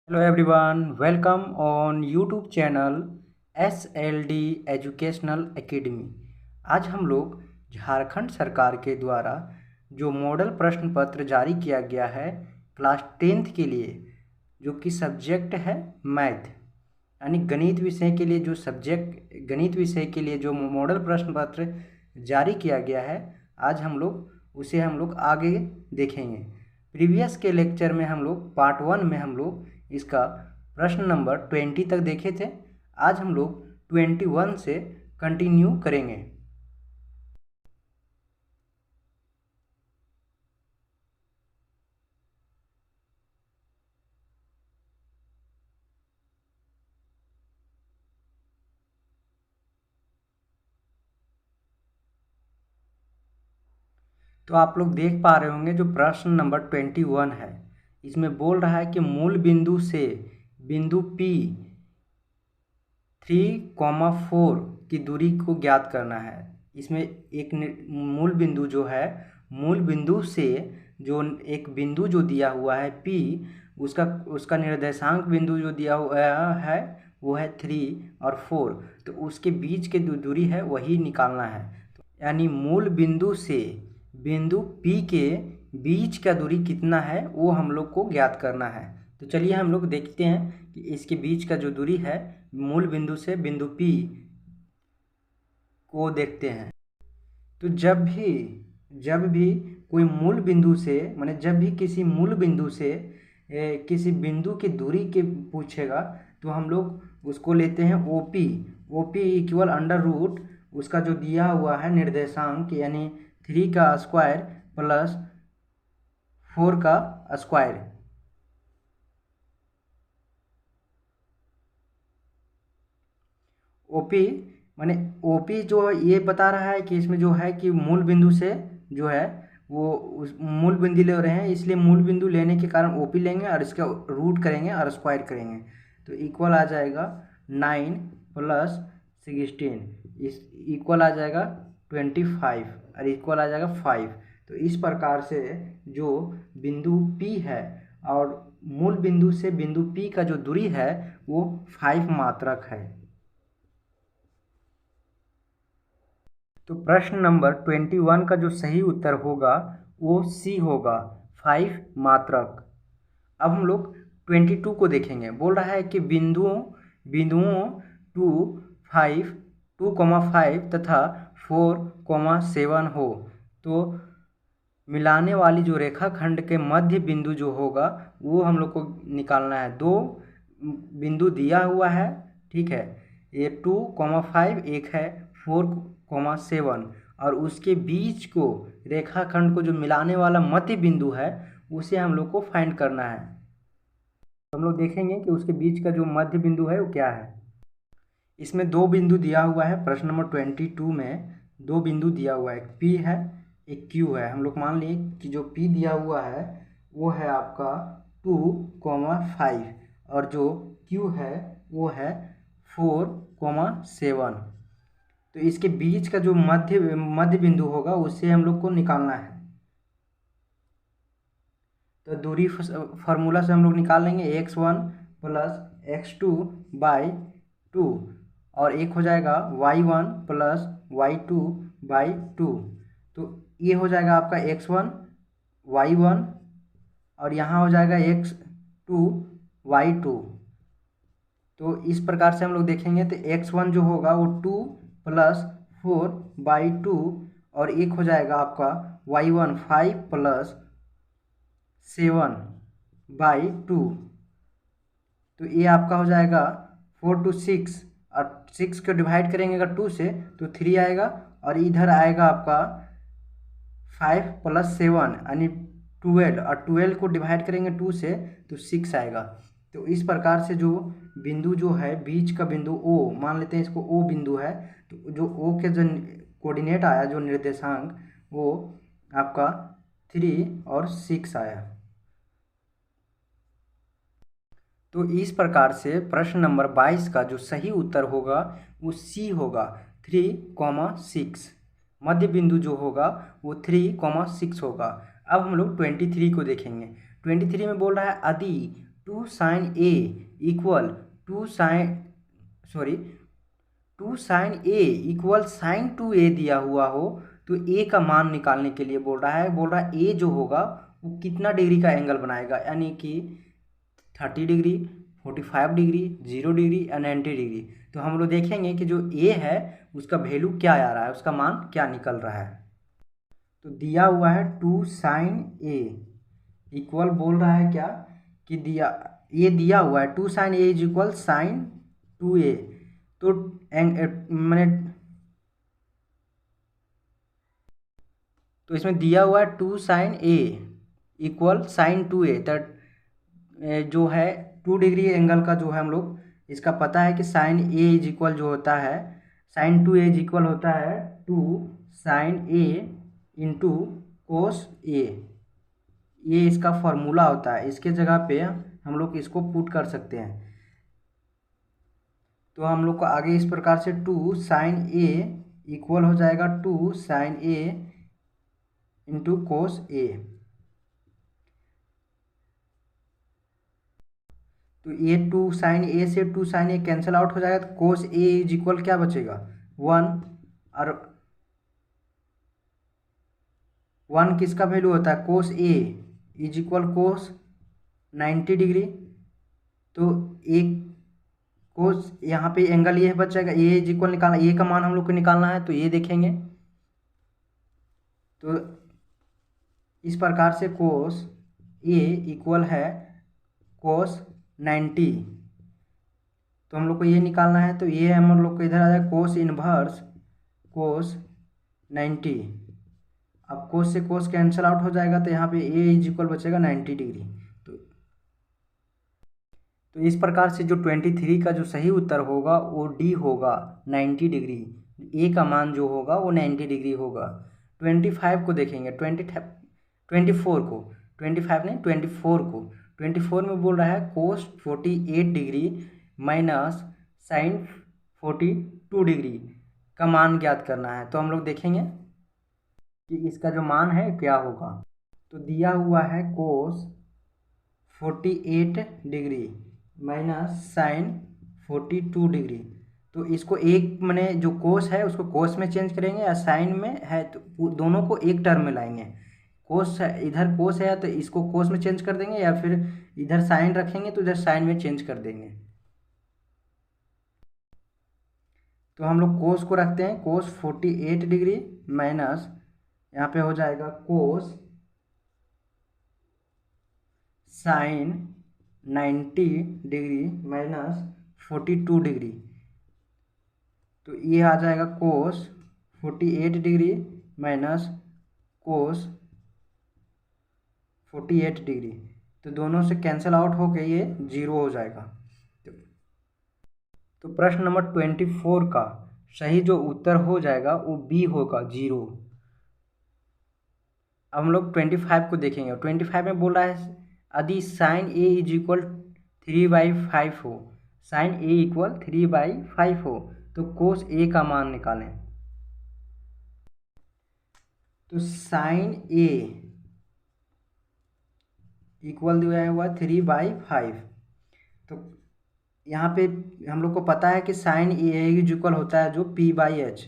Hello everyone, welcome on YouTube channel SLD educational academy. आज हम लोग झारखंड सरकार के द्वारा जो मॉडल प्रश्न पत्र जारी किया गया है क्लास 10th के लिए, जो कि सब्जेक्ट है मैथ यानी गणित विषय के लिए, गणित विषय के लिए जो मॉडल प्रश्न पत्र जारी किया गया है, आज हम लोग आगे देखेंगे। प्रीवियस के लेक्चर में हम लोग पार्ट 1 में हम लोग इसका प्रश्न नंबर 20 तक देखे थे। आज हम लोग 21 से कंटिन्यू करेंगे। तो आप लोग देख पा रहे होंगे जो प्रश्न नंबर 21 है, इसमें बोल रहा है कि मूल बिंदु से बिंदु P 3,4 की दूरी को ज्ञात करना है। इसमें एक मूल बिंदु जो है, मूल बिंदु से जो एक बिंदु जो दिया हुआ है P, उसका निर्देशांक बिंदु जो दिया हुआ है वो है 3 और 4, तो उसके बीच के जो दूरी है वही निकालना है। यानी मूल बिंदु से बिंदु P के बीच का दूरी कितना है वो हम लोग को ज्ञात करना है। तो चलिए हम लोग देखते हैं कि इसके बीच का जो दूरी है मूल बिंदु से बिंदु P को देखते हैं। तो जब भी कोई मूल बिंदु से, माने जब भी किसी मूल बिंदु से किसी बिंदु की दूरी के पूछेगा तो हम लोग उसको लेते हैं OP इक्वल अंडर रूट उसका जो दिया हुआ है निर्देशांक, यानी 3 का स्क्वायर प्लस 4 का स्क्वायर। ओपी माने ओपी जो ये बता रहा है कि इसमें जो है कि मूल बिंदु से जो है वो उस मूल बिंदु ले रहे हैं, इसलिए मूल बिंदु लेने के कारण ओपी लेंगे और इसका रूट करेंगे और स्क्वायर करेंगे, तो इक्वल आ जाएगा 9 प्लस 16, इस इक्वल आ जाएगा 25 और इक्वल आ जाएगा 5। तो इस प्रकार से जो बिंदु P है और मूल बिंदु से बिंदु P का जो दूरी है वो 5 मात्रक है। तो प्रश्न नंबर 21 का जो सही उत्तर होगा वो सी होगा, 5 मात्रक। अब हम लोग 22 को देखेंगे। बोल रहा है कि बिंदुओं 2, 5, 2,5 तथा 4,7 हो तो मिलाने वाली जो रेखाखंड के मध्य बिंदु जो होगा वो हम लोग को निकालना है। दो बिंदु दिया हुआ है, ठीक है, ये 2,5 एक है 4,7, और उसके बीच को रेखाखंड को जो मिलाने वाला मध्य बिंदु है उसे हम लोग को फाइंड करना है। तो हम लोग देखेंगे कि उसके बीच का जो मध्य बिंदु है वो क्या है। इसमें दो बिंदु दिया हुआ है, प्रश्न नंबर 22 में दो बिंदु दिया हुआ है, एक P है एक Q है। हम लोग मान लिए कि जो P दिया हुआ है वो है आपका 2,5 और जो Q है वो है 4,7। तो इसके बीच का जो मध्य बिंदु होगा उससे हम लोग को निकालना है। तो दूरी फार्मूला से हम लोग निकाल लेंगे, x1 प्लस x2 बाई 2, और एक हो जाएगा y1 प्लस y2 बाई 2। तो ये हो जाएगा आपका x1 y1 और यहाँ हो जाएगा x2 y2। तो इस प्रकार से हम लोग देखेंगे तो x1 जो होगा वो 2 प्लस 4 बाई 2, और एक हो जाएगा आपका y1 5 प्लस 7 बाई 2। तो ये आपका हो जाएगा 4 to 6, और 6 को डिवाइड करेंगे अगर 2 से तो 3 आएगा, और इधर आएगा आपका 5 प्लस 7 यानी 12, और 12 को डिवाइड करेंगे 2 से तो 6 आएगा। तो इस प्रकार से जो बिंदु जो है बीच का बिंदु O, मान लेते हैं इसको O बिंदु है, तो जो O के जो कोऑर्डिनेट आया जो निर्देशांक वो आपका 3 और 6 आया। तो इस प्रकार से प्रश्न नंबर 22 का जो सही उत्तर होगा वो सी होगा, 3,6। मध्य बिंदु जो होगा वो 3,6 होगा। अब हम लोग 23 को देखेंगे। 23 में बोल रहा है two sine A equal to sine A equal sine 2a दिया हुआ हो तो ए का मान निकालने के लिए बोल रहा है ए जो होगा वो कितना डिग्री का एंगल बनाएगा, यानी कि 30 डिग्री, 45 डिग्री, 0 डिग्री या 90 डिग्री। तो हम लोग देखेंगे कि जो ए है उसका वैल्यू क्या आ रहा है, उसका मान क्या निकल रहा है। तो दिया हुआ है टू साइन ए इक्वल बोल रहा है क्या कि दिया हुआ है two sine A is equal sine 2a। तो मैंने तो इसमें दिया हुआ है two sine A equal sine 2a, जो है 2 डिग्री एंगल का जो है हम लोग इसका पता है कि साइन ए इज इक्वल जो होता है साइन 2a इज इक्वल होता है two sine A into cos A. ये इसका फॉर्मूला होता है, इसके जगह पे हम लोग इसको पुट कर सकते हैं। तो हम लोग को आगे इस प्रकार से टू साइन ए इक्वल हो जाएगा two sine A into cos A. तो ये टू साइन ए से two sine A cancel out हो जाएगा, तो कोस ए इज इक्वल क्या बचेगा 1, और 1 किसका वैल्यू होता है कोस ए इज इक्वल कोस 90 डिग्री। तो एक कोस यहाँ पे एंगल ये बच जाएगा, ए इज इक्वल निकालना, ए का मान हम लोग को निकालना है तो ये देखेंगे। तो इस प्रकार से कोस ए इक्वल है कोस 90, तो हम लोग को ये निकालना है। तो ये हम लोग को इधर आ जाएगा कोस इनवर्स कोस 90। अब कोस से कोस कैंसिल आउट हो जाएगा, तो यहाँ पे ए इज इक्वल बचेगा 90 डिग्री। तो इस प्रकार से जो 23 का जो सही उत्तर होगा वो डी होगा 90 डिग्री। ए का मान जो होगा वो 90 डिग्री होगा। 25 को देखेंगे, 24 को 25 नहीं 24 में बोल रहा है कोस 48 डिग्री माइनस साइन 42 डिग्री का मान ज्ञात करना है। तो हम लोग देखेंगे कि इसका जो मान है क्या होगा। तो दिया हुआ है कोस 48 डिग्री माइनस साइन 42 डिग्री। तो इसको एक मैंने जो कोस है उसको कोस में चेंज करेंगे, या साइन में है तो दोनों को एक टर्म में लाएंगे। कोस इधर कोस है तो इसको कोस में चेंज कर देंगे, या फिर इधर साइन रखेंगे तो इधर साइन में चेंज कर देंगे। तो हम लोग कोस को रखते हैं, कोस 48 डिग्री माइनस यहाँ पे हो जाएगा कोस साइन 90 डिग्री माइनस 42 डिग्री। तो ये आ जाएगा कोस 48 डिग्री माइनस कोस 48 डिग्री। तो दोनों से कैंसिल आउट होके ये 0 हो जाएगा। तो प्रश्न नंबर 24 का सही जो उत्तर हो जाएगा वो बी होगा 0। अब हम लोग 25 को देखेंगे। 25 में बोल रहा है यदि साइन ए इज इक्वल 3/5 हो, साइन ए इक्वल 3/5 हो तो कोस ए का मान निकालें। तो साइन ए इक्वल दिया हुआ 3/5। तो यहाँ पे हम लोग को पता है कि साइन ए इज इक्वल होता है जो p/h,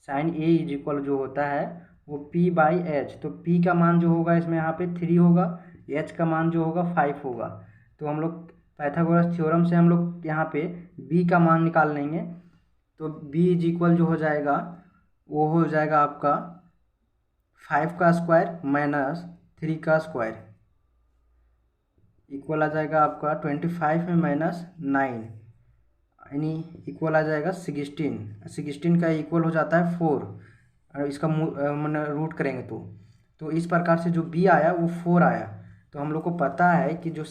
sign A is equal जो होता है वो p/h। तो p का मान जो होगा इसमें यहाँ पे 3 होगा, h का मान जो होगा 5 होगा। तो हम लोग पाइथागोरस थ्योरम से हम लोग यहाँ पे b का मान निकाल लेंगे। तो b इज इक्वल जो हो जाएगा वो हो जाएगा आपका 5 का स्क्वायर माइनस 3 का स्क्वायर इक्वल आ जाएगा आपका 25 में माइनस 9, यानी इक्वल आ जाएगा 16 का इक्वल हो जाता है 4, और इसका मैंने रूट करेंगे तो इस प्रकार से जो b आया वो 4 आया। तो हम लोग को पता है कि जो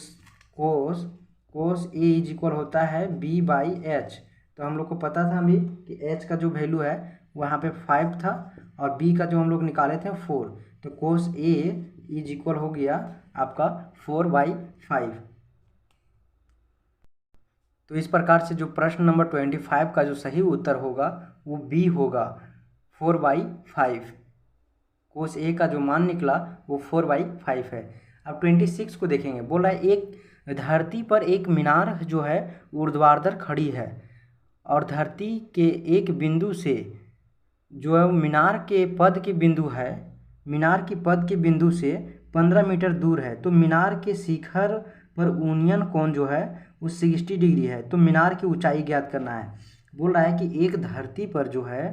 कोस ए इज इक्वल होता है b/h। तो हम लोग को पता था अभी कि h का जो वैल्यू है वहाँ पे 5 था और b का जो हम लोग निकाले थे 4। तो कोस ए इज इक्वल हो गया आपका 4/5। तो इस प्रकार से जो प्रश्न नंबर 25 का जो सही उत्तर होगा वो बी होगा 4/5। कोस ए का जो मान निकला वो 4/5 है। अब 26 को देखेंगे। बोल रहा है एक धरती पर एक मीनार जो है ऊर्ध्वाधर खड़ी है और धरती के एक बिंदु से जो है मीनार के पद के बिंदु है, मीनार की पद के बिंदु से 15 मीटर दूर है। तो मीनार के शिखर पर उन्नयन कोण जो है वो 60 डिग्री है। तो मीनार की ऊंचाई ज्ञात करना है। बोल रहा है कि एक धरती पर जो है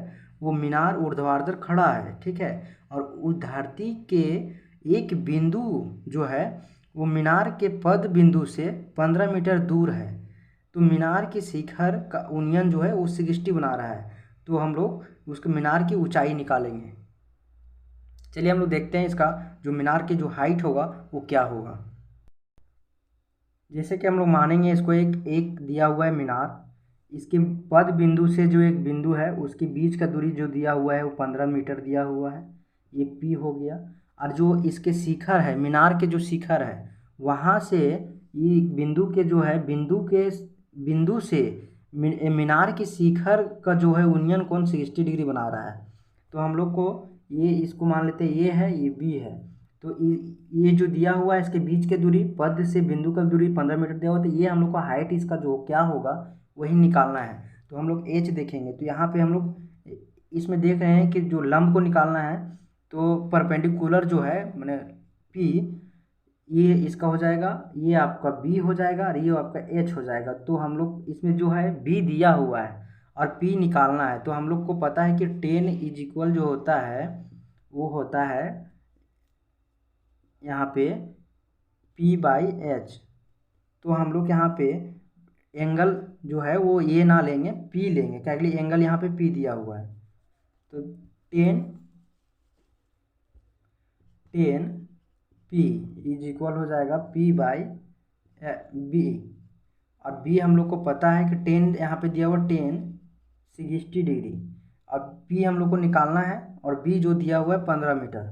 वो मीनार ऊर्ध्वाधर खड़ा है, ठीक है, और उस धरती के एक बिंदु जो है वो मीनार के पद बिंदु से 15 मीटर दूर है। तो मीनार के शिखर का उन्नयन जो है वो 60 बना रहा है। तो हम लोग उसके मीनार की ऊंचाई निकालेंगे। चलिए हम लोग देखते हैं इसका जो मीनार की जो हाइट होगा वो क्या होगा। जैसे कि हम लोग मानेंगे इसको एक दिया हुआ है मीनार, इसके पद बिंदु से जो एक बिंदु है उसके बीच का दूरी जो दिया हुआ है वो 15 मीटर दिया हुआ है, ये पी हो गया। और जो इसके शिखर है, मीनार के जो शिखर है वहाँ से ये बिंदु के जो है बिंदु से मीनार के शिखर का जो है उन्नयन कोण 60 डिग्री बना रहा है। तो हम लोग को ये इसको मान लेते हैं ये है, ये बी है। तो ये जो दिया हुआ है इसके बीच के दूरी पद से बिंदु का दूरी 15 मीटर दिया हुआ, तो ये हम लोग को हाइट इसका जो क्या होगा वही निकालना है। तो हम लोग एच देखेंगे। तो यहाँ पे हम लोग इसमें देख रहे हैं कि जो लंब को निकालना है तो परपेंडिकुलर जो है मैंने पी, ये इसका हो जाएगा, ये आपका बी हो जाएगा और ये आपका एच हो जाएगा। तो हम लोग इसमें जो है बी दिया हुआ है और पी निकालना है। तो हम लोग को पता है कि 10 इज इक्वल जो होता है वो होता है यहाँ पे P बाई एच। तो हम लोग यहाँ पे एंगल जो है वो ये ना लेंगे, P लेंगे, क्या कि एंगल यहाँ पे P दिया हुआ है। तो 10 P इज इक्वल हो जाएगा P बाई बी। और B हम लोग को पता है कि 10 यहाँ पे दिया हुआ 10 60 डिग्री। अब P हम लोग को निकालना है और B जो दिया हुआ है 15 मीटर।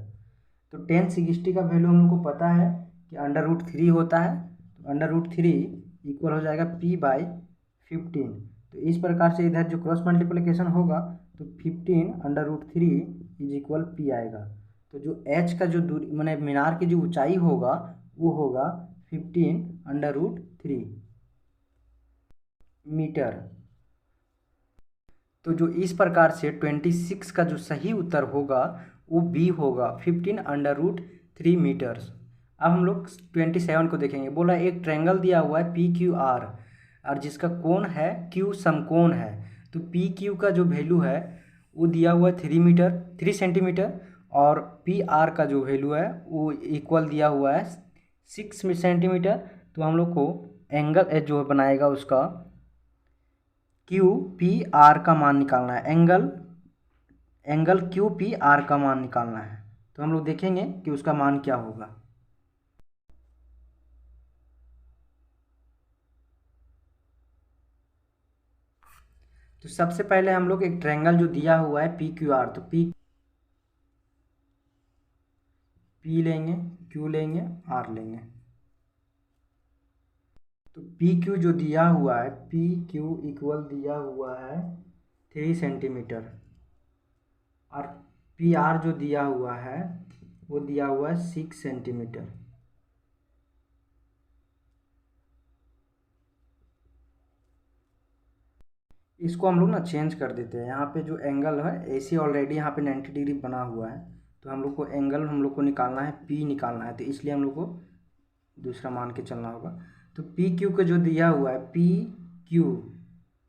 तो 10 60 का वैल्यू हम लोग को पता है कि √3 होता है। तो √3 इक्वल हो जाएगा P बाई 15। तो इस प्रकार से इधर जो क्रॉस मल्टीप्लिकेशन होगा तो 15 √3 इज इक्वल P आएगा। तो जो H का जो दूरी मैंने मीनार की जो ऊंचाई होगा वो होगा 15 √3 मीटर। तो जो इस प्रकार से 26 का जो सही उत्तर होगा वो बी होगा 15 √3 मीटर्स। अब हम लोग 27 को देखेंगे। बोला एक ट्रायंगल दिया हुआ है PQR और जिसका कोण है Q समकोण है। तो PQ का जो वैल्यू है वो दिया हुआ है 3 सेंटीमीटर और PR का जो वैल्यू है वो इक्वल दिया हुआ है 6 सेंटीमीटर। तो हम लोग को एंगल जो बनाएगा उसका QPR का मान निकालना है। एंगल QPR का मान निकालना है। तो हम लोग देखेंगे कि उसका मान क्या होगा। तो सबसे पहले हम लोग एक ट्रायंगल जो दिया हुआ है PQR, तो P लेंगे, Q लेंगे, R लेंगे। तो PQ जो दिया हुआ है PQ इक्वल दिया हुआ है 3 सेंटीमीटर और PR जो दिया हुआ है वो दिया हुआ है 6 सेंटीमीटर। इसको हम लोग ना चेंज कर देते हैं। यहाँ पे जो एंगल है ऐसे ऑलरेडी यहाँ पे 90 डिग्री बना हुआ है। तो हम लोग को एंगल हम लोग को निकालना है, P निकालना है। तो इसलिए हम लोग को दूसरा मान के चलना होगा। तो PQ का जो दिया हुआ है PQ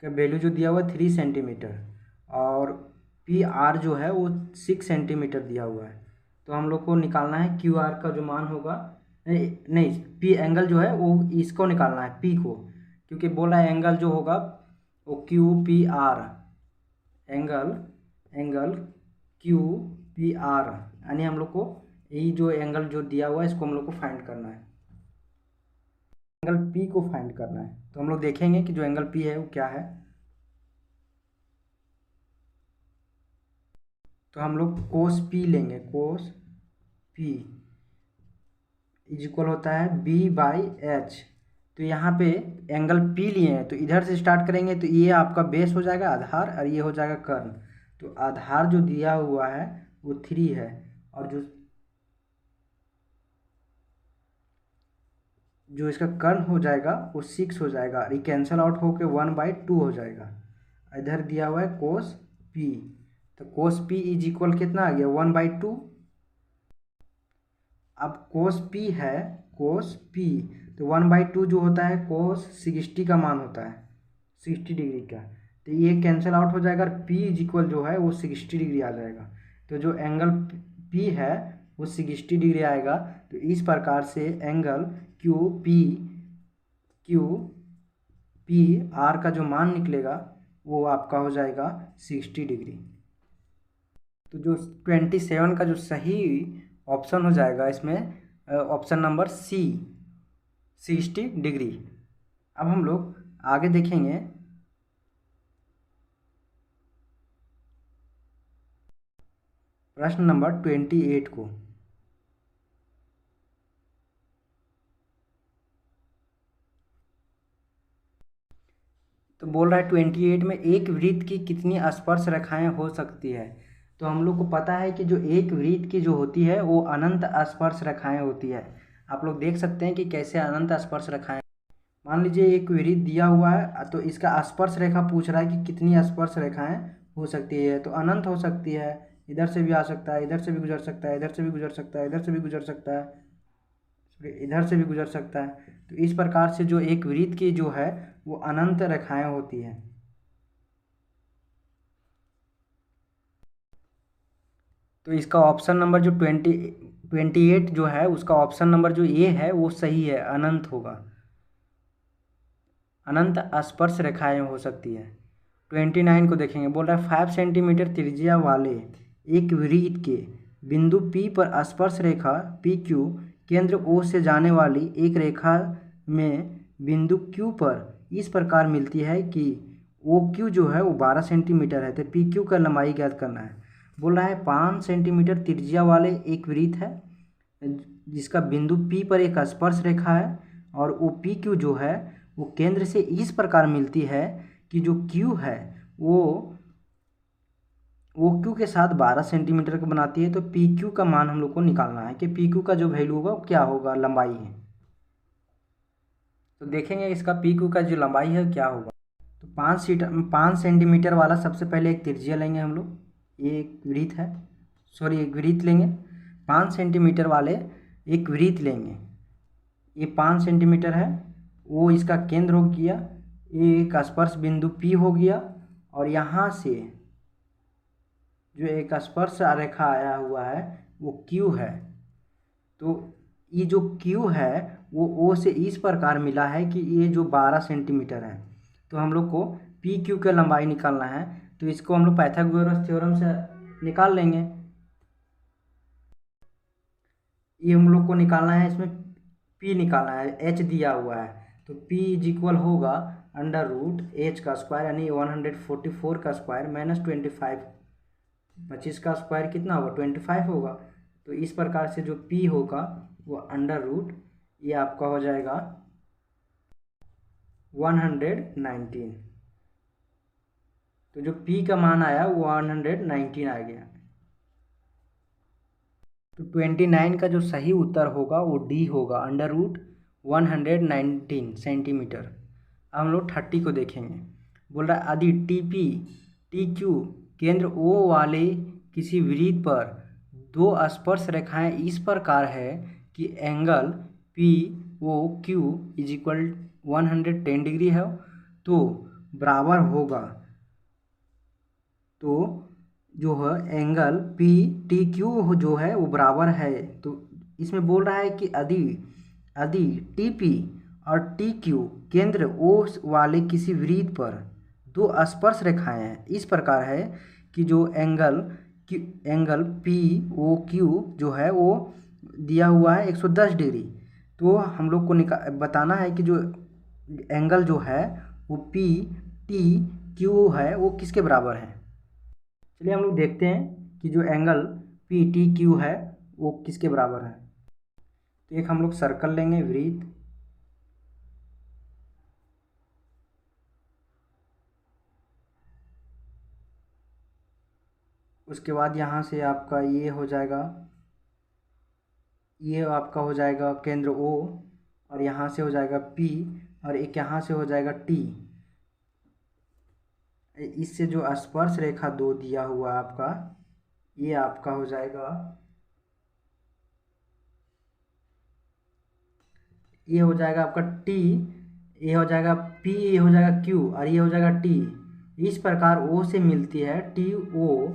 का वैल्यू जो दिया हुआ है 3 सेंटीमीटर और PR जो है वो 6 सेंटीमीटर दिया हुआ है। तो हम लोग को निकालना है QR का जो मान होगा, नहीं P एंगल जो है वो इसको निकालना है P को, क्योंकि बोला है एंगल जो होगा वो QPR एंगल QPR, यानी हम लोग को यही जो एंगल जो दिया हुआ है इसको हम लोग को फाइंड करना है, एंगल P को फाइंड करना है। तो हम लोग देखेंगे कि जो एंगल P है वो क्या है। तो हम लोग कोस P लेंगे, कोस P इज इक्वल होता है B बाई एच। तो यहाँ पे एंगल P लिए हैं तो इधर से स्टार्ट करेंगे तो ये आपका बेस हो जाएगा आधार और ये हो जाएगा कर्ण। तो आधार जो दिया हुआ है वो 3 है और जो जो इसका कर्ण हो जाएगा वो 6 हो जाएगा, ये कैंसल आउट होके 1/2 हो जाएगा। इधर दिया हुआ है कोस पी, तो कोस पी इज इक्वल कितना आ गया 1/2। अब कोस पी है, कोस पी, तो 1/2 जो होता है कोस 60 का मान होता है, 60 डिग्री का, तो ये कैंसिल आउट हो जाएगा और पी इज इक्वल जो है वो 60 डिग्री आ जाएगा। तो जो एंगल पी है वो 60 डिग्री आएगा। तो इस प्रकार से एंगल क्यू पी आर का जो मान निकलेगा वो आपका हो जाएगा 60 डिग्री। तो जो 27 का जो सही ऑप्शन हो जाएगा इसमें ऑप्शन नंबर सी, 60 डिग्री। अब हम लोग आगे देखेंगे प्रश्न नंबर 28 को। तो बोल रहा है 28 में एक वृत्त की कितनी स्पर्श रेखाएं हो सकती है। तो हम लोग को पता है कि जो एक वृत्त की जो होती है वो अनंत स्पर्श रेखाएं होती है। आप लोग देख सकते हैं कि कैसे अनंत स्पर्श रेखाएं। मान लीजिए एक वृत्त दिया हुआ है, तो इसका स्पर्श रेखा पूछ रहा है कि कितनी स्पर्श रेखाएं हो सकती है, तो अनंत हो सकती है। इधर से भी आ सकता है, इधर से भी गुजर सकता है, इधर से भी गुजर सकता है, इधर से भी गुजर सकता है, इधर से भी गुजर सकता है। तो इस प्रकार से जो एक वृत्त की जो है वो अनंत रेखाएं होती है। तो इसका ऑप्शन नंबर जो 28 जो है उसका ऑप्शन नंबर जो ए है वो सही है, अनंत होगा, अनंत स्पर्श रेखाएं हो सकती है। 29 को देखेंगे, बोल रहा है 5 सेंटीमीटर त्रिज्या वाले एक वृत्त के बिंदु P पर स्पर्श रेखा PQ केंद्र O से जाने वाली एक रेखा में बिंदु Q पर इस प्रकार मिलती है कि OQ जो है वो 12 सेंटीमीटर है, तो PQ का लंबाई ज्ञात करना है। बोल रहा है 5 सेंटीमीटर त्रिज्या वाले एक वृत्त है जिसका बिंदु P पर एक स्पर्श रेखा है और वो PQ जो है वो केंद्र से इस प्रकार मिलती है कि जो Q है वो Q के साथ 12 सेंटीमीटर का बनाती है। तो PQ का मान हम लोग को निकालना है कि PQ का जो वैल्यू होगा वो क्या होगा, लंबाई है। तो देखेंगे इसका PQ का जो लंबाई है क्या होगा। तो 5 सेंटीमीटर वाला सबसे पहले एक त्रिज्या लेंगे हम लोग, ये एक वृत्त है, सॉरी एक वृत्त लेंगे। 5 सेंटीमीटर वाले एक वृत्त लेंगे, ये 5 सेंटीमीटर है, वो इसका केंद्र हो गया, ये एक स्पर्श बिंदु P हो गया, और यहाँ से जो एक स्पर्श रेखा आया हुआ है वो Q है। तो ये जो Q है वो O से इस प्रकार मिला है कि ये जो 12 सेंटीमीटर है। तो हम लोग को PQ का लंबाई निकालना है, तो इसको हम लोग पाइथागोरस थ्योरम से निकाल लेंगे। ये हम लोग को निकालना है, इसमें P निकालना है, H दिया हुआ है, तो P इज इक्वल होगा √H का स्क्वायर यानी 144 का स्क्वायर माइनस 25, 25 का स्क्वायर कितना होगा 25 होगा। तो इस प्रकार से जो P होगा वो √ ये आपका हो जाएगा 119। तो जो P का मान आया वो 119 आ गया। तो 29 का जो सही उत्तर होगा वो डी होगा, √119 सेंटीमीटर। अब हम लोग 30 को देखेंगे, बोल रहा है यदि TQ केंद्र O वाले किसी वृत्त पर दो स्पर्श रेखाएं इस प्रकार है कि angle POQ is equal 110 degree है, तो बराबर होगा, तो जो है एंगल PTQ जो है वो बराबर है। तो इसमें बोल रहा है कि यदि TP और TQ केंद्र O वाले किसी वृत्त पर दो स्पर्श रेखाएं हैं इस प्रकार है कि जो एंगल POQ जो है वो दिया हुआ है 110 डिग्री। तो हम लोग को बताना है कि जो एंगल जो है वो PTQ है वो किसके बराबर है। चलिए हम लोग देखते हैं कि जो एंगल PTQ है वो किसके बराबर है। तो एक हम लोग सर्कल लेंगे वृत्त, उसके बाद यहाँ से आपका ये हो जाएगा, ये आपका हो जाएगा केंद्र O, और यहाँ से हो जाएगा P, और एक यहाँ से हो जाएगा T। इससे जो स्पर्श रेखा 2 दिया हुआ है आपका, ये आपका हो जाएगा, ये हो जाएगा आपका T, ये हो जाएगा P, ये हो जाएगा Q, और ये हो जाएगा T। इस प्रकार O से मिलती है TO,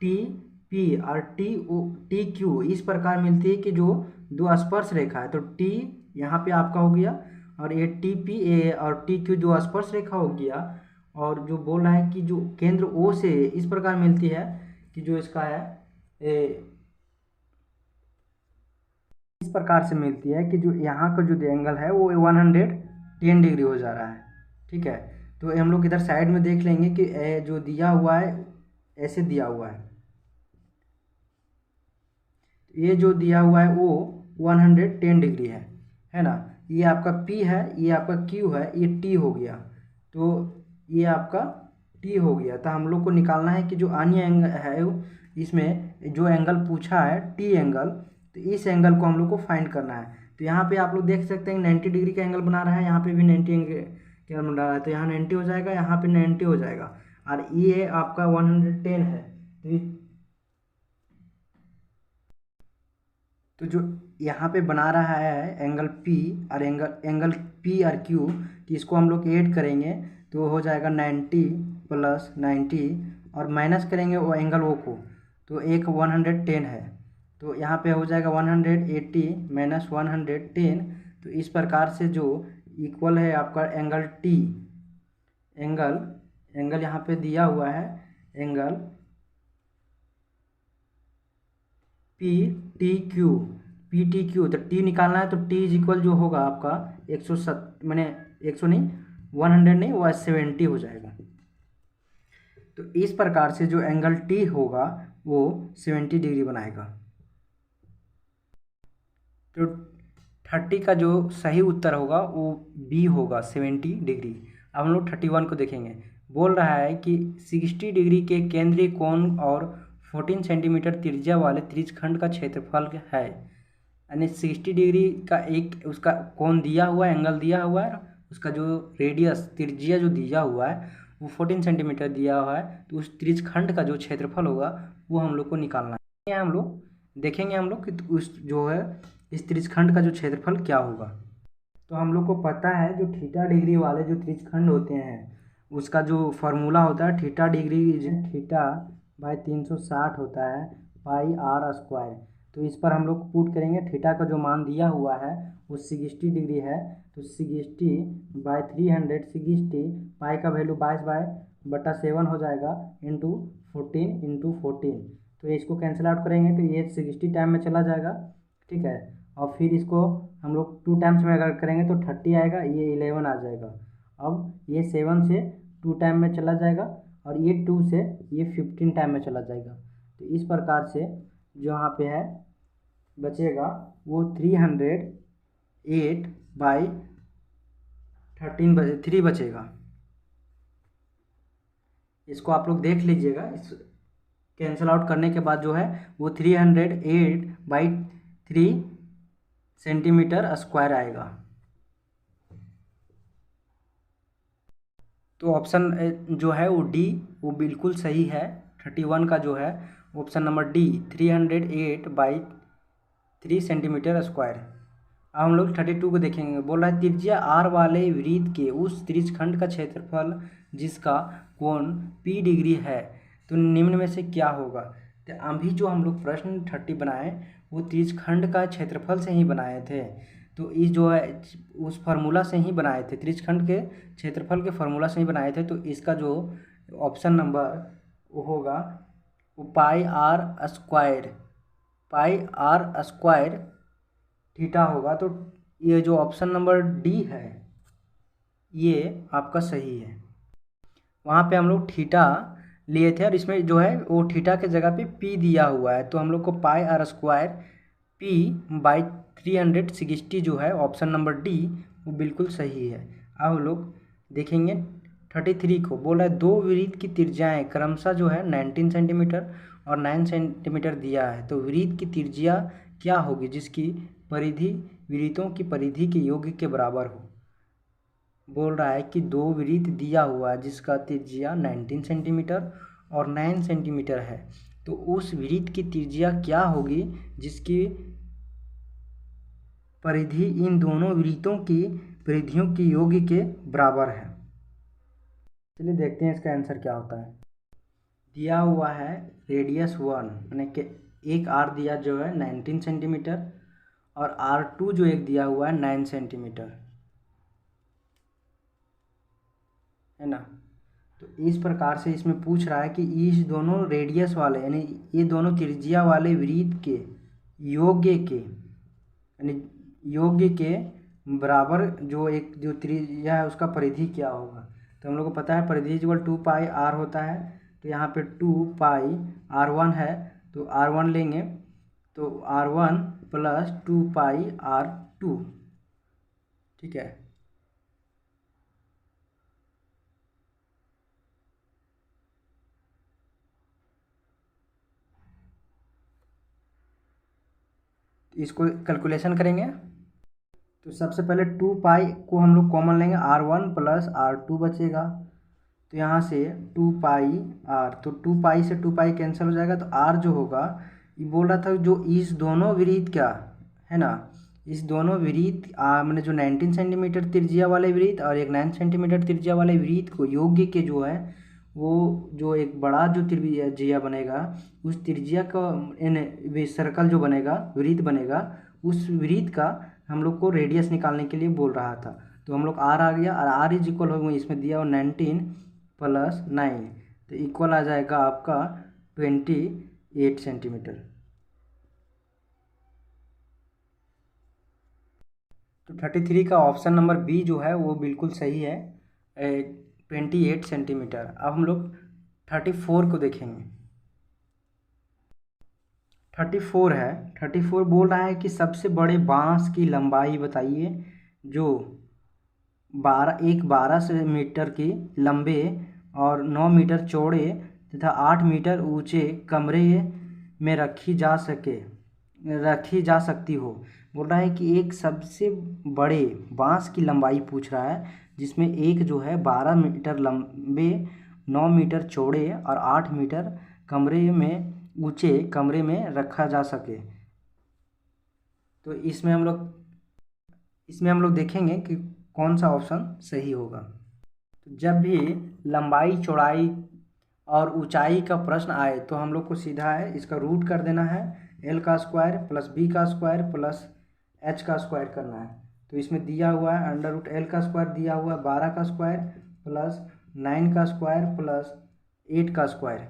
TP और TQ, इस प्रकार मिलती है कि जो दो स्पर्श रेखा है। तो T यहाँ पे आपका हो गया, और ये TP और TQ जो स्पर्श रेखा हो गया। और जो बोल रहा है कि जो केंद्र O से इस प्रकार मिलती है कि जो इसका है इस प्रकार से मिलती है कि जो यहाँ का जो एंगल है वो 110 डिग्री हो जा रहा है। ठीक है, तो हम लोग इधर साइड में देख लेंगे कि जो दिया हुआ है ऐसे दिया हुआ है, ये जो दिया हुआ है वो 110 डिग्री है ना। ये आपका P है, ये आपका Q है, ये T हो गया, तो ये आपका T हो गया। तो हम लोग को निकालना है कि जो अन्य एंगल है इसमें जो एंगल पूछा है T एंगल, तो इस एंगल को हम लोग को फाइंड करना है। तो यहाँ पे आप लोग देख सकते हैं 90 डिग्री का एंगल बना रहा है, यहाँ पे भी 90 एंगल बना रहा है, तो यहाँ 90 हो जाएगा, यहाँ पे 90 हो जाएगा, और ये आपका 110 है। तो जो यहाँ पे बना रहा है एंगल P और एंगल P और Q, तो इसको हम लोग ऐड करेंगे तो हो जाएगा 90 प्लस 90, और माइनस करेंगे वो एंगल O को, तो एक 110 है, तो यहाँ पे हो जाएगा 180 माइनस 110। तो इस प्रकार से जो इक्वल है आपका एंगल T, एंगल यहाँ पे दिया हुआ है एंगल PTQ, तो T निकालना है, तो T इज इक्वल जो होगा आपका 170 मैंने 100 नहीं 100 नहीं, वो 70 हो जाएगा। तो इस प्रकार से जो एंगल T होगा वो 70 डिग्री बनाएगा। तो 30 का जो सही उत्तर होगा वो B होगा, 70 डिग्री। अब हम लोग 31 को देखेंगे। बोल रहा है कि 60 डिग्री के केंद्रीय कोण और 14 सेंटीमीटर त्रिज्या वाले त्रिज्यखंड का क्षेत्रफल है। यानी 60 डिग्री का एक उसका कोण दिया हुआ है, एंगल दिया हुआ है, उसका जो रेडियस त्रिज्या जो दिया हुआ है वो 14 सेंटीमीटर दिया हुआ है, तो उस त्रिज्यखंड का जो क्षेत्रफल होगा वो हम लोग को निकालना है। हम लोग देखेंगे हम लोग कि उस जो है इस त्रिज्यखंड का जो क्षेत्रफल क्या होगा। तो हम लोग को पता है जो थीटा डिग्री वाले जो त्रिज्यखंड होते हैं उसका जो फॉर्मूला होता है थीटा डिग्री थीटा बाई 360 होता है पाई आर स्क्वायर। तो इस पर हम लोग पुट करेंगे, थीटा का जो मान दिया हुआ है वो 60 डिग्री है, तो 60 बाई 360 पाई का वैल्यू 22/7 हो जाएगा इंटू 14 तो इसको कैंसिल आउट करेंगे तो ये 60 टाइम में चला जाएगा। ठीक है, और फिर इसको हम लोग 2 टाइम्स में अगर करेंगे तो 30 आएगा, ये 11 आ जाएगा। अब ये 7 से 2 टाइम में चला जाएगा, और ये 2 से ये 15 टाइम में चला जाएगा। तो इस प्रकार से जो यहाँ पे है बचेगा वो 308/3 बचेगा। इसको आप लोग देख लीजिएगा, इस कैंसिल आउट करने के बाद जो है वो 308/3 सेंटीमीटर स्क्वायर आएगा। तो ऑप्शन जो है वो डी वो बिल्कुल सही है। 31 का जो है option number D 308/3 centimetre square. अब हम लोग 32 को देखेंगे। बोल रहा है त्रिज्या आर वाले वृत्त के उस त्रिज्यखंड का क्षेत्रफल जिसका कोण P डिग्री है तो निम्न में से क्या होगा। तो अभी जो हम लोग प्रश्न 30 बनाए वो त्रिज्यखंड का क्षेत्रफल से ही बनाए थे, तो इस जो है उस फार्मूला से ही बनाए थे, त्रिज्यखंड के क्षेत्रफल के फार्मूला से ही बनाए थे। तो इसका जो ऑप्शन नंबर वो होगा वो पाई आर स्क्वायर थीटा होगा। तो ये जो ऑप्शन नंबर डी है ये आपका सही है। वहाँ पे हम लोग थीटा लिए थे और इसमें जो है वो थीटा के जगह पे पी दिया हुआ है, तो हम लोग को पाई आर स्क्वायर P/360 जो है ऑप्शन नंबर डी वो बिल्कुल सही है। अब हम लोग देखेंगे 33 को। बोल रहा है दो वृत्त की त्रिज्याएं क्रमशः जो है 19 सेंटीमीटर और 9 सेंटीमीटर दिया है, तो वृत्त की त्रिज्या क्या होगी जिसकी परिधि वृत्तों की परिधि के योग के बराबर हो। बोल रहा है कि दो वृत्त दिया हुआ है जिसका त्रिज्या 19 सेंटीमीटर और 9 सेंटीमीटर है, तो उस वृत्त की त्रिज्या क्या होगी जिसकी परिधि इन दोनों वृत्तों की परिधियों के योग के बराबर है। चलिए देखते हैं इसका आंसर क्या होता है। दिया हुआ है रेडियस 1 यानी कि एक आर दिया जो है 19 सेंटीमीटर और R2 जो एक दिया हुआ है 9 सेंटीमीटर, है ना। तो इस प्रकार से इसमें पूछ रहा है कि इस दोनों रेडियस वाले यानी ये दोनों त्रिज्या वाले वृत्त के योग्य के यानी योग्य के बराबर जो त्रिज्या है उसका परिधि क्या होगा। तो हम लोग को पता है परिधि इक्वल 2 पाई आर होता है, तो यहाँ पे 2 पाई R1 है तो R1 लेंगे, तो R1 प्लस 2 पाई R2, ठीक है। इसको कैलकुलेशन करेंगे तो सबसे पहले 2 पाई को हम लोग कॉमन लेंगे, R1 प्लस R2 बचेगा, तो यहाँ से 2 पाई R, तो 2 पाई से 2 पाई कैंसिल हो जाएगा, तो R जो होगा ये बोल रहा था जो इस दोनों वृत्त क्या है ना, इस दोनों वृत्त मैंने जो 19 सेंटीमीटर त्रिज्या वाले वृत्त और एक 9 सेंटीमीटर त्रिज्या वाले वृत्त को योग्य के जो है वो जो एक बड़ा जो त्रिज्या बनेगा उस त्रिज्या का सर्कल जो बनेगा वृत्त बनेगा उस वृत्त का हम लोग को रेडियस निकालने के लिए बोल रहा था। तो हम लोग R आ गया और R इज इक्वल हो गया इसमें दिया हुआ 19 प्लस 9, तो इक्वल आ जाएगा आपका 28 सेंटीमीटर। तो 33 का ऑप्शन नंबर बी जो है वो बिल्कुल सही है, 28 सेंटीमीटर। अब हम लोग 34 को देखेंगे। 34 है, 34 बोल रहा है कि सबसे बड़े बांस की लंबाई बताइए जो 12 मीटर की लंबे और 9 मीटर चौड़े तथा 8 मीटर ऊंचे कमरे में रखी जा सकती हो। बोल रहा है कि एक सबसे बड़े बांस की लंबाई पूछ रहा है जिसमें एक जो है 12 मीटर लंबे 9 मीटर चौड़े और 8 मीटर ऊंचे कमरे में रखा जा सके। तो इसमें हम लोग देखेंगे कि कौन सा ऑप्शन सही होगा। तो जब भी लंबाई चौड़ाई और ऊंचाई का प्रश्न आए तो हम लोग को सीधा है इसका रूट कर देना है, L का स्क्वायर प्लस B का स्क्वायर प्लस H का स्क्वायर करना है। तो इसमें दिया हुआ है अंडर रूट L का स्क्वायर दिया हुआ है 12 का स्क्वायर प्लस 9 का स्क्वायर प्लस 8 का स्क्वायर।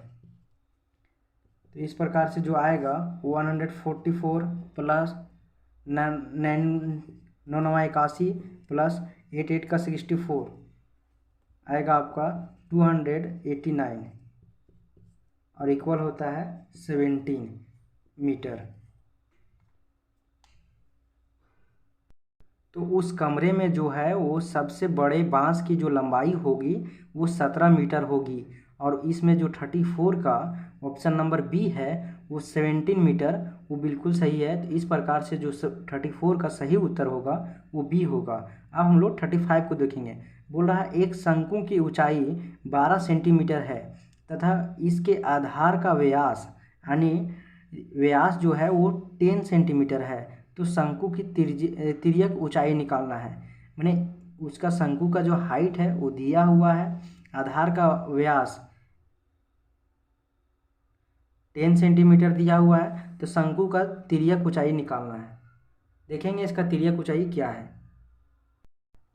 तो इस प्रकार से जो आएगा 144 प्लस 981 प्लस 8 का 64 आएगा आपका 289 और इक्वल होता है 17 मीटर। तो उस कमरे में जो है वो सबसे बड़े बांस की जो लंबाई होगी वो 17 मीटर होगी और इसमें जो 34 का ऑप्शन नंबर बी है वो 17 मीटर, वो बिल्कुल सही है। तो इस प्रकार से जो 34 का सही उत्तर होगा वो बी होगा। अब हम लोग 35 को देखेंगे। बोल रहा है एक शंकु की ऊंचाई 12 सेंटीमीटर है तथा इसके आधार का व्यास यानी व्यास जो है वो 10 सेंटीमीटर है, तो शंकु की तिर्यक ऊंचाई निकालना है। मैंने उसका शंकु का जो हाइट है वो दिया हुआ है, आधार का व्यास 10 सेंटीमीटर दिया हुआ है, तो शंकु का तिर्यक ऊंचाई निकालना है। देखेंगे इसका तिर्यक ऊंचाई क्या है।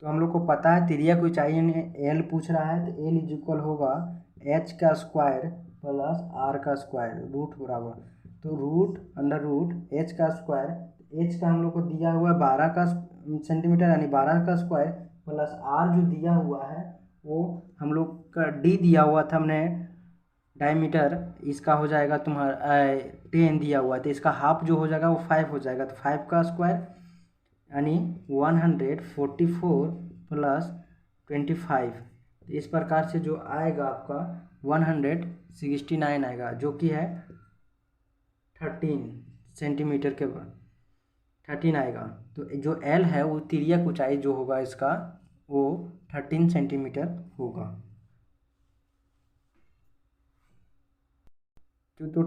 तो हम लोग को पता है तिर्यक ऊंचाई एल पूछ रहा है, तो एल इज इक्वल होगा एच का स्क्वायर प्लस आर का स्क्वायर रूट बराबर, तो रूट अंडर रूट एच का स्क्वायर, एच का हम लोग को दिया हुआ है 12 का सेंटीमीटर यानी 12 का स्क्वायर प्लस आर जो दिया हुआ है वो हम लोग का डी दिया हुआ था हमने डायमीटर, इसका हो जाएगा तुम्हारा 10 दिया हुआ है, तो इसका हाफ जो हो जाएगा वो 5 हो जाएगा, तो 5 का स्क्वायर यानी 144 प्लस 25। तो इस प्रकार से जो आएगा आपका 169 आएगा जो कि है 13 सेंटीमीटर के 13 आएगा। तो जो एल है वो तिर्यक ऊंचाई जो होगा इसका वो 13 सेंटीमीटर होगा। तो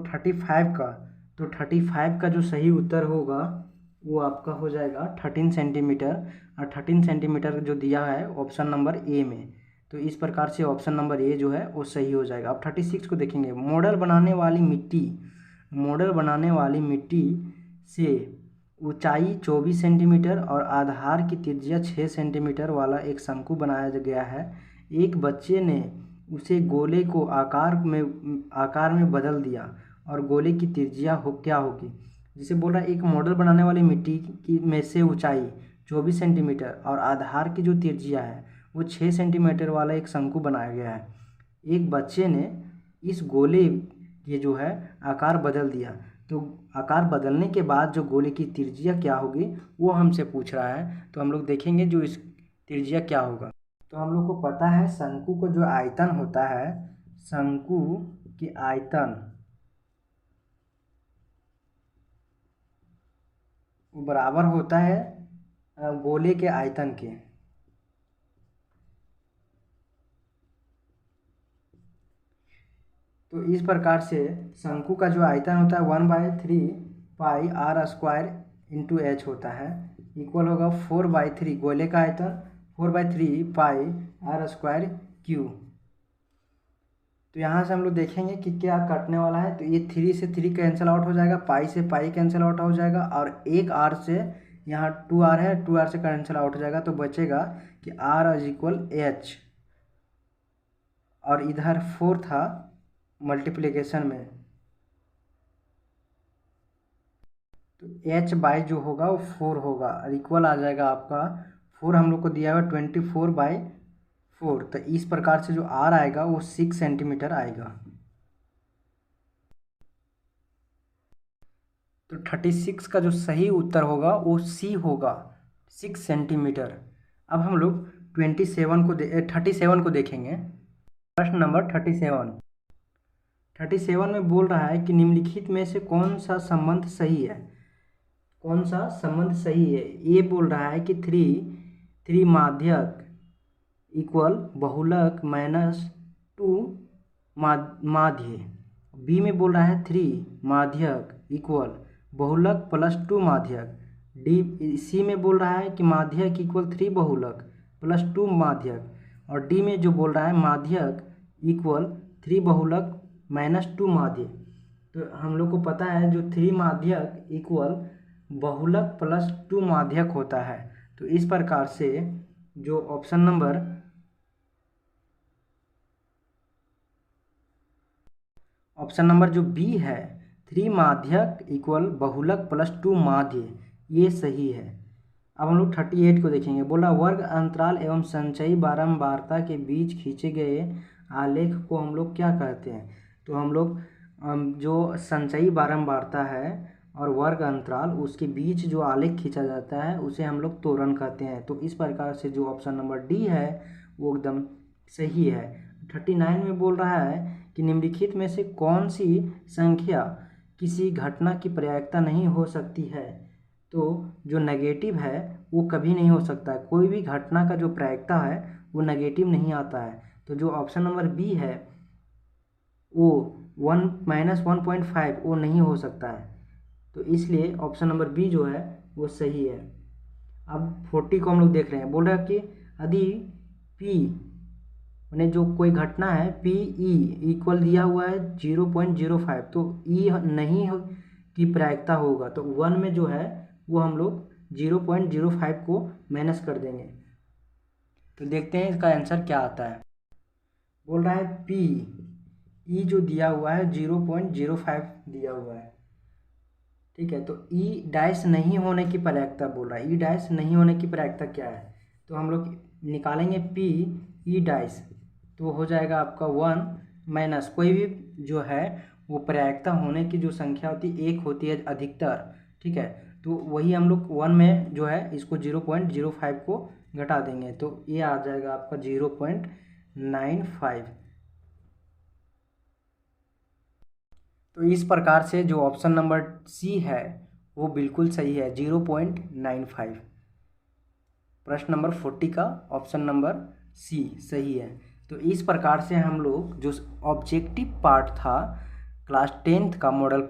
35 का जो सही उत्तर होगा वो आपका हो जाएगा 13 सेंटीमीटर। और 13 सेंटीमीटर जो दिया है ऑप्शन नंबर ए में, तो इस प्रकार से ऑप्शन नंबर ए जो है वो सही हो जाएगा। अब 36 को देखेंगे। मॉडल बनाने वाली मिट्टी से ऊंचाई 24 सेंटीमीटर और आधार की त्रिज्या 6 सेंटीमीटर वाला एक शंकु बनाया गया है। एक बच्चे ने उसे गोले को आकार में बदल दिया और गोले की त्रिज्या क्या होगी। जिसे बोल रहा है एक मॉडल बनाने वाली मिट्टी की में से ऊंचाई 24 सेंटीमीटर और आधार की जो त्रिज्या है वो 6 सेंटीमीटर वाला एक शंकु बनाया गया है। एक बच्चे ने इस गोले के जो है आकार बदल दिया, तो आकार बदलने के बाद जो गोले की त्रिज्या क्या होगी वो हमसे पूछ रहा है। तो हम लोग देखेंगे जो इस त्रिज्या क्या होगा। तो हम लोग को पता है शंकु को जो आयतन होता है, शंकु की आयतन वो बराबर होता है गोले के आयतन के। तो इस प्रकार से शंकु का जो आयतन होता है 1/3 पाई आर स्क्वायर इंटू एच होता है, इक्वल होगा 4/3 गोले का आयतन 4/3 पाई आर स्क्वायर क्यू। तो यहाँ से हम लोग देखेंगे कि क्या कटने वाला है। तो ये 3 से 3 कैंसिल आउट हो जाएगा, पाई से पाई कैंसिल आउट हो जाएगा और एक आर से यहाँ 2r है, 2r से कैंसिल आउट हो जाएगा। तो बचेगा कि r इज इक्वल एच और इधर 4 था मल्टीप्लिकेशन में, तो h बाई जो होगा वो 4 होगा और इक्वल आ जाएगा आपका 4 हम लोग को दिया हुआ 24/4। तो इस प्रकार से जो r आएगा वो 6 सेंटीमीटर आएगा। तो 36 का जो सही उत्तर होगा वो सी होगा, 6 सेंटीमीटर। अब हम लोग 37 को देखेंगे। प्रश्न नंबर 37 में बोल रहा है कि निम्नलिखित में से कौन सा संबंध सही है। कौन सा संबंध सही है? ये बोल रहा है कि थ्री माध्यक इक्वल बहुलक -2 माध्य। बी में बोल रहा है 3 माध्यक इक्वल बहुलक +2 माध्यक। डी सी में बोल रहा है कि माध्यक इक्वल 3 बहुलक +2 माध्यक। और डी में जो बोल रहा है माध्यक इक्वल 3 बहुलक -2 माध्य। तो हम लोग को पता है जो 3 माध्यक इक्वल बहुलक +2 माध्यक होता है। तो इस प्रकार से जो ऑप्शन नंबर जो बी है 3 माध्यक इक्वल बहुलक +2 माध्य, ये सही है। अब हम लोग 38 को देखेंगे। बोला वर्ग अंतराल एवं संचयी बारंबारता के बीच खींचे गए आलेख को हम लोग क्या कहते हैं। तो हम लोग जो संचयी बारंबारता है और वर्ग अंतराल उसके बीच जो आलेख खींचा जाता है उसे हम लोग त्वरण कहते हैं। तो इस प्रकार से जो ऑप्शन नंबर डी है वो एकदम सही है। 39 में बोल रहा है कि निम्नलिखित में से कौन सी संख्या किसी घटना की प्रायिकता नहीं हो सकती है। तो जो नेगेटिव है वो कभी नहीं हो सकता है, कोई भी घटना का जो प्रायिकता है वो नेगेटिव नहीं आता है। तो जो ऑप्शन नंबर बी है वो 1 - 1.5 वो नहीं हो सकता है। तो इसलिए ऑप्शन नंबर बी जो है वो सही है। अब 40 को हम लोग देख रहे हैं। बोल रहा है कि यदि पी मैंने जो कोई घटना है पी ई इक्वल दिया हुआ है 0.05, तो ई नहीं की प्रायिकता होगा। तो 1 में जो है वो हम लोग 0.05 को माइनस कर देंगे। तो देखते हैं इसका आंसर क्या आता है। बोल रहा है पी ई जो दिया हुआ है 0.05 दिया हुआ है, ठीक है। तो ई डैश नहीं होने की प्रायिकता बोल रहा है। ई डैश नहीं होने की प्रायिकता क्या है, तो हम लोग निकालेंगे पी ई डैश, तो हो जाएगा आपका 1 माइनस कोई भी जो है वो प्रायिकता होने की जो संख्या होती है 1 होती है अधिकतर, ठीक है। तो वही हम लोग 1 में जो है इसको 0.05 को घटा देंगे, तो ये आ जाएगा आपका 0.95। तो इस प्रकार से जो ऑप्शन नंबर सी है वो बिल्कुल सही है, 0.95। प्रश्न नंबर 40 का ऑप्शन नंबर सी सही है। तो इस प्रकार से हम लोग जो ऑब्जेक्टिव पार्ट था क्लास 10th का मॉडल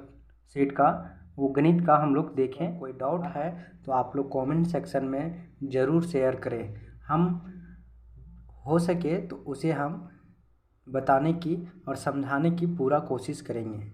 सेट का, वो गणित का हम लोग देखें। कोई डाउट है तो आप लोग कमेंट सेक्शन में ज़रूर शेयर करें, हम हो सके तो उसे हम बताने की और समझाने की पूरा कोशिश करेंगे।